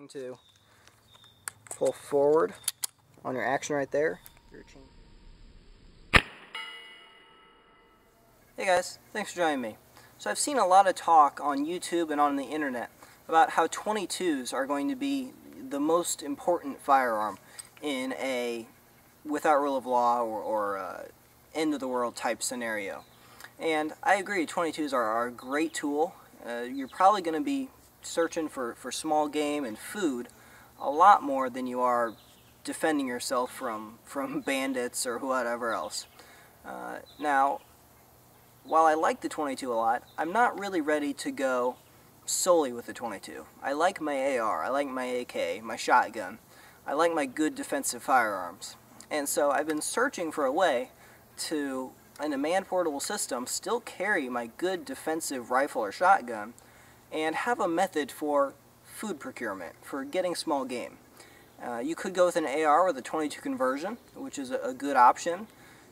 going to pull forward on your action right there. Hey guys, thanks for joining me. So I've seen a lot of talk on YouTube and on the internet about how 22s are going to be the most important firearm in a without rule of law or end of the world type scenario. And I agree, 22s are a great tool. You're probably going to be searching for small game and food a lot more than you are defending yourself from bandits or whatever else. Now, while I like the 22 a lot, I'm not really ready to go solely with the 22. I like my AR, I like my AK, my shotgun. I like my good defensive firearms. And so I've been searching for a way to, in a man-portable system, still carry my good defensive rifle or shotgun and have a method for food procurement, for getting small game. You could go with an AR with a 22 conversion, which is a good option.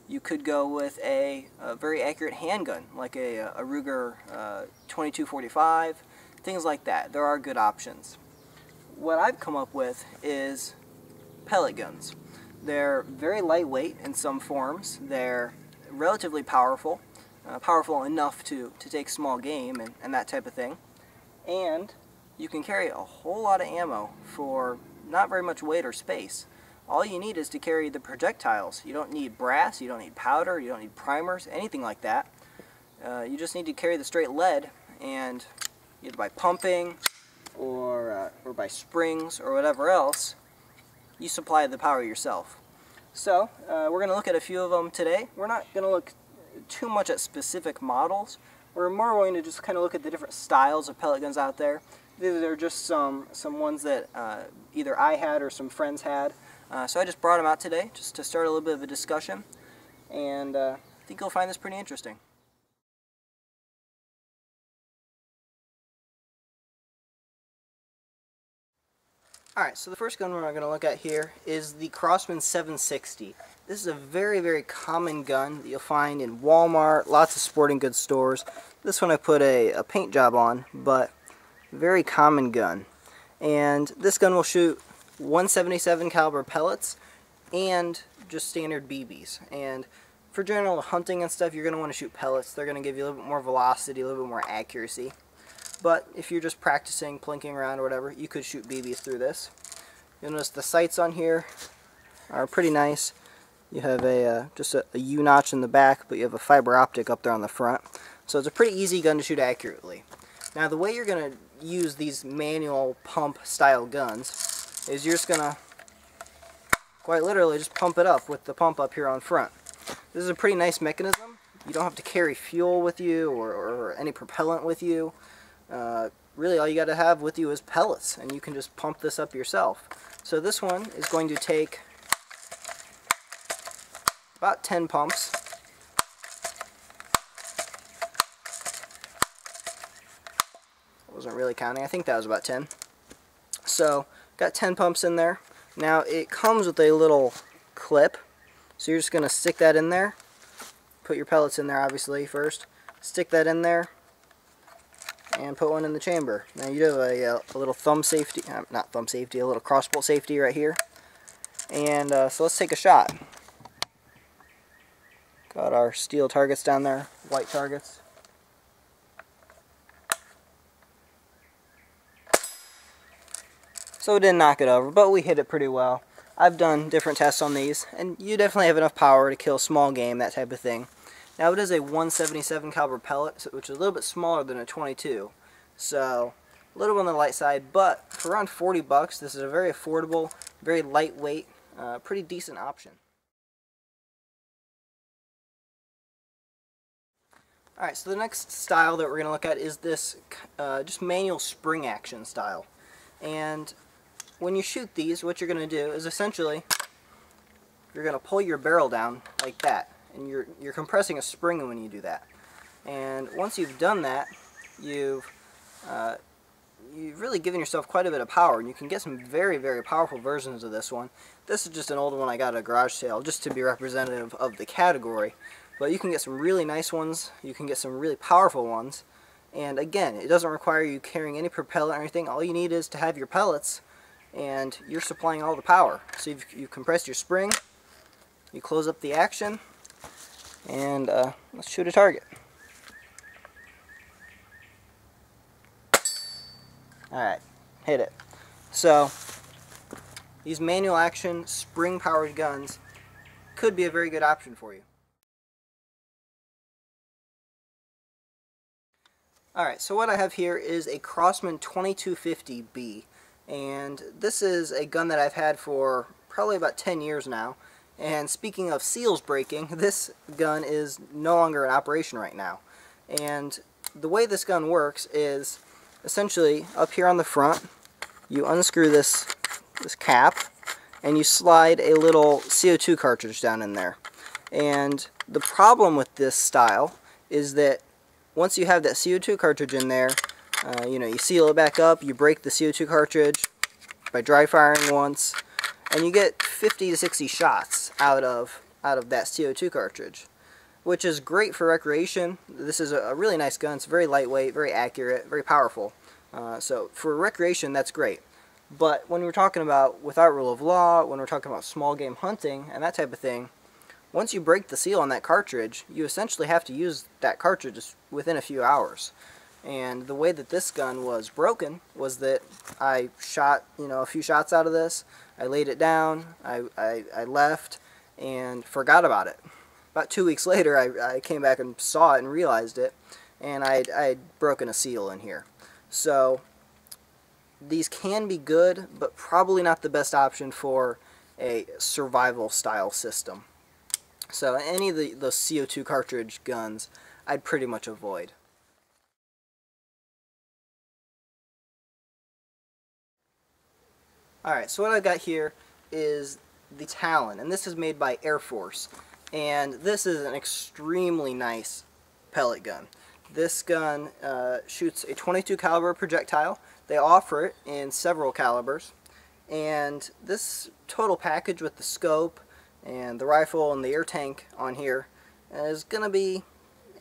You could go with a very accurate handgun, like a Ruger 2245, things like that. There are good options. What I've come up with is pellet guns. They're very lightweight in some forms. They're relatively powerful, powerful enough to take small game and that type of thing. And you can carry a whole lot of ammo for not very much weight or space. All you need is to carry the projectiles. You don't need brass, you don't need powder, you don't need primers, anything like that. You just need to carry the straight lead, and either by pumping or by springs or whatever else, you supply the power yourself. So we're going to look at a few of them today. We're not going to look too much at specific models. We're more going to just kind of look at the different styles of pellet guns out there. These are just some ones that either I had or some friends had. So I just brought them out today just to start a little bit of a discussion, and I think you'll find this pretty interesting. Alright, so the first gun we're going to look at here is the Crossman 760. This is a very, very common gun that you'll find in Walmart, lots of sporting goods stores. This one I put a paint job on, but very common gun. And this gun will shoot 177 caliber pellets and just standard BBs. And for general hunting and stuff, you're going to want to shoot pellets. They're going to give you a little bit more velocity, a little bit more accuracy. But if you're just practicing, plinking around or whatever, you could shoot BBs through this. You'll notice the sights on here are pretty nice. You have just a U-notch in the back, but you have a fiber optic up there on the front. So it's a pretty easy gun to shoot accurately. Now the way you're going to use these manual pump style guns is you're just going to quite literally just pump it up with the pump up here on front. This is a pretty nice mechanism. You don't have to carry fuel with you or any propellant with you. Really all you got to have with you is pellets, and you can just pump this up yourself. So this one is going to take about 10 pumps. I wasn't really counting. I think that was about 10. So got 10 pumps in there. Now it comes with a little clip, so you're just going to stick that in there. Put your pellets in there obviously first. Stick that in there and put one in the chamber. Now you do a little thumb safety, not thumb safety, a little crossbolt safety right here. And so let's take a shot. Got our steel targets down there, white targets. So we didn't knock it over, but we hit it pretty well. I've done different tests on these, and you definitely have enough power to kill small game, that type of thing. Now it is a 177 caliber pellet, which is a little bit smaller than a 22, so a little on the light side, but for around 40 bucks, this is a very affordable, very lightweight, pretty decent option. Alright, so the next style that we're going to look at is this just manual spring action style. And when you shoot these, what you're going to do is essentially you're going to pull your barrel down like that, and you're compressing a spring when you do that. And once you've done that, you've really given yourself quite a bit of power, and you can get some very, very powerful versions of this one. This is just an old one I got at a garage sale just to be representative of the category, but you can get some really nice ones, you can get some really powerful ones, and again, it doesn't require you carrying any propellant or anything. All you need is to have your pellets and you're supplying all the power. So you've compressed your spring, you close up the action, and let's shoot a target. Alright, hit it. So these manual action spring powered guns could be a very good option for you. Alright, so what I have here is a Crossman 2250B, and this is a gun that I've had for probably about 10 years now. And speaking of seals breaking, this gun is no longer in operation right now. And the way this gun works is essentially up here on the front, you unscrew this cap and you slide a little CO2 cartridge down in there. And the problem with this style is that once you have that CO2 cartridge in there, you seal it back up, you break the CO2 cartridge by dry firing once, and you get 50 to 60 shots out of that CO2 cartridge, which is great for recreation. This is a really nice gun. It's very lightweight, very accurate, very powerful. So for recreation, that's great. But when we're talking about without rule of law, when we're talking about small game hunting and that type of thing, once you break the seal on that cartridge, you essentially have to use that cartridge within a few hours. And the way that this gun was broken was that I shot, a few shots out of this, I laid it down, I left, and forgot about it. About 2 weeks later, I came back and saw it and realized it, and I'd broken a seal in here. So these can be good, but probably not the best option for a survival style system. So any of the CO2 cartridge guns, I'd pretty much avoid. Alright, so what I've got here is the Talon, and this is made by Air Force. And this is an extremely nice pellet gun. This gun shoots a .22 caliber projectile. They offer it in several calibers. And this total package with the scope and the rifle and the air tank on here is going to be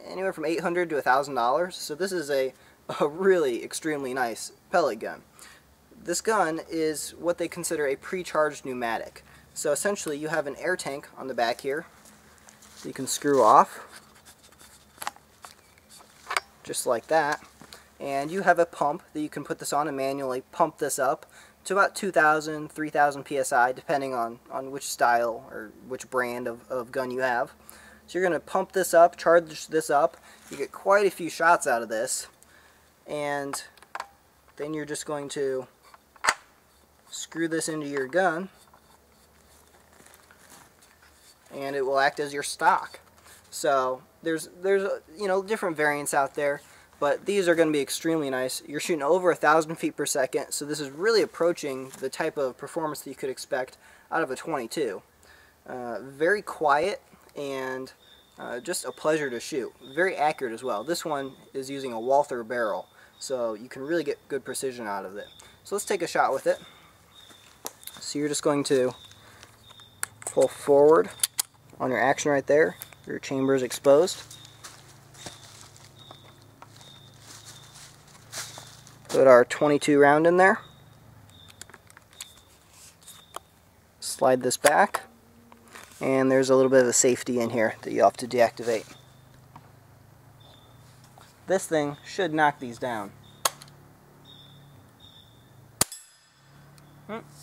anywhere from $800 to $1,000. So this is a really extremely nice pellet gun. This gun is what they consider a pre-charged pneumatic. So essentially you have an air tank on the back here you can screw off just like that, and you have a pump that you can put this on and manually pump this up to about 2,000, 3,000 psi depending on which style or which brand of gun you have. So you're going to pump this up, charge this up, you get quite a few shots out of this, and then you're just going to screw this into your gun and it will act as your stock. So there's different variants out there, but these are going to be extremely nice. You're shooting over 1,000 feet per second, so this is really approaching the type of performance that you could expect out of a .22. Very quiet and just a pleasure to shoot. Very accurate as well. This one is using a Walther barrel, so you can really get good precision out of it. So let's take a shot with it. So you're just going to pull forward on your action right there. Your chamber is exposed. Put our .22 round in there. Slide this back. And there's a little bit of a safety in here that you'll have to deactivate. This thing should knock these down.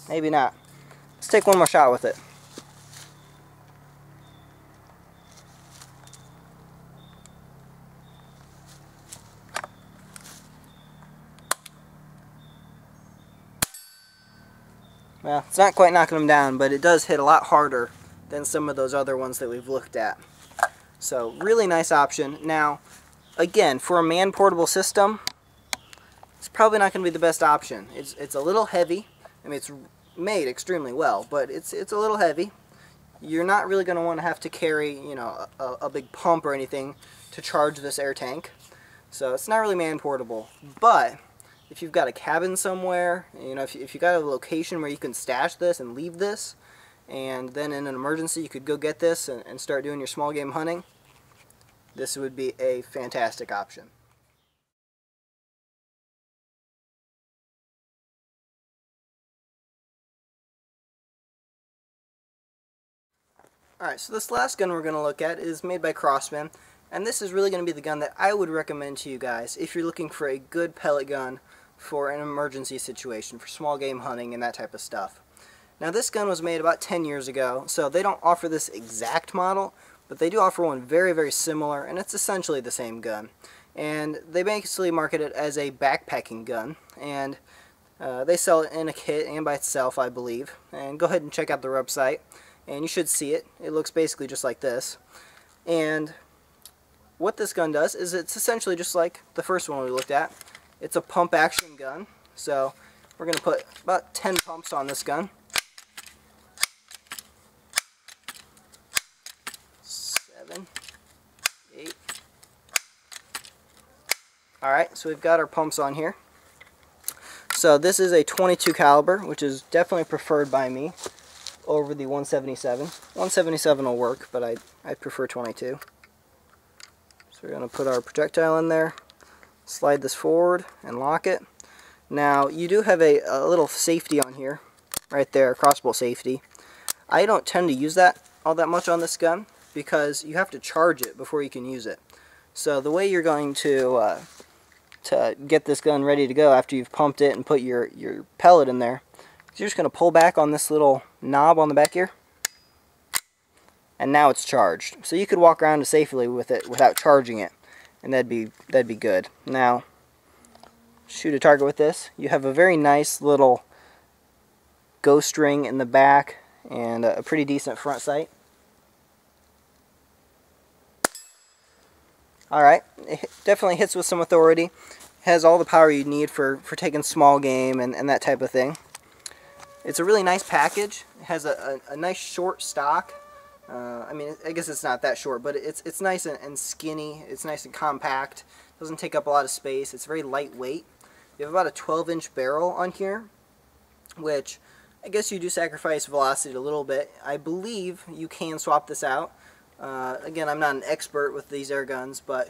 Maybe not. Let's take one more shot with it. Well, it's not quite knocking them down, but it does hit a lot harder than some of those other ones that we've looked at. So, really nice option. Now, again, for a man-portable system, it's probably not going to be the best option. It's a little heavy. I mean, it's made extremely well, but it's a little heavy. You're not really going to want to have to carry, a big pump or anything to charge this air tank. So it's not really man-portable. But if you've got a cabin somewhere, if you've got a location where you can stash this and leave this, and then in an emergency you could go get this and start doing your small game hunting, this would be a fantastic option. Alright, so this last gun we're going to look at is made by Crossman, and this is really going to be the gun that I would recommend to you guys if you're looking for a good pellet gun for an emergency situation, for small game hunting and that type of stuff. Now this gun was made about 10 years ago, so they don't offer this exact model, but they do offer one very, very similar, and it's essentially the same gun. And they basically market it as a backpacking gun, and they sell it in a kit and by itself, I believe. And go ahead and check out their website, and you should see it. It looks basically just like this. And what this gun does is it's essentially just like the first one we looked at. It's a pump action gun, so we're going to put about 10 pumps on this gun. 7, 8. Alright, so we've got our pumps on here. So this is a 22 caliber, which is definitely preferred by me over the 177. 177 will work, but I prefer 22. So we're going to put our projectile in there, slide this forward, and lock it. Now, you do have a little safety on here, right there, crossbow safety. I don't tend to use that all that much on this gun, because you have to charge it before you can use it. So the way you're going to get this gun ready to go after you've pumped it and put your pellet in there, you're just going to pull back on this little knob on the back here, and now it's charged. So you could walk around safely with it without charging it, and that'd be good. Now, shoot a target with this. You have a very nice little ghost ring in the back and a pretty decent front sight. Alright, it definitely hits with some authority. Has all the power you need for taking small game and that type of thing. It's a really nice package. It has a nice short stock. I mean, I guess it's not that short, but it's nice and skinny. It's nice and compact. Doesn't take up a lot of space. It's very lightweight. You have about a 12-inch barrel on here, which I guess you do sacrifice velocity a little bit. I believe you can swap this out. Again, I'm not an expert with these air guns, but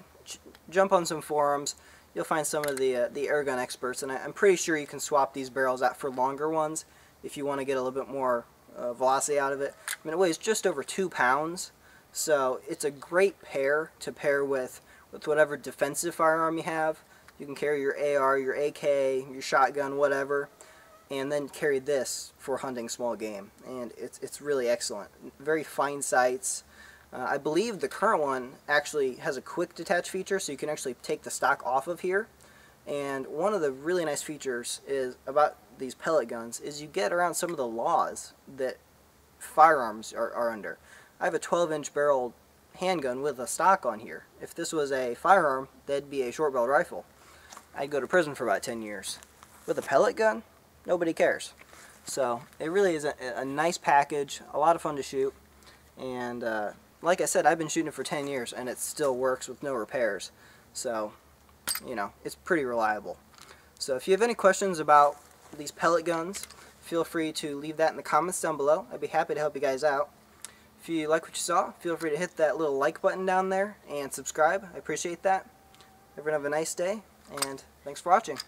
jump on some forums. You'll find some of the air gun experts, and I'm pretty sure you can swap these barrels out for longer ones if you want to get a little bit more velocity out of it. I mean, it weighs just over 2 pounds, so it's a great pair to pair with whatever defensive firearm you have. You can carry your AR, your AK, your shotgun, whatever, and then carry this for hunting small game, and it's really excellent. Very fine sights. I believe the current one actually has a quick detach feature, so you can actually take the stock off of here. And one of the really nice features is about these pellet guns is you get around some of the laws that firearms are under. I have a 12-inch barrel handgun with a stock on here. If this was a firearm, that'd be a short-barreled rifle. I'd go to prison for about 10 years. With a pellet gun, nobody cares. So it really is a nice package, a lot of fun to shoot, and like I said, I've been shooting it for 10 years and it still works with no repairs. So, you know, it's pretty reliable. So if you have any questions about these pellet guns, feel free to leave that in the comments down below. I'd be happy to help you guys out. If you like what you saw, feel free to hit that little like button down there and subscribe. I appreciate that. Everyone have a nice day, and thanks for watching.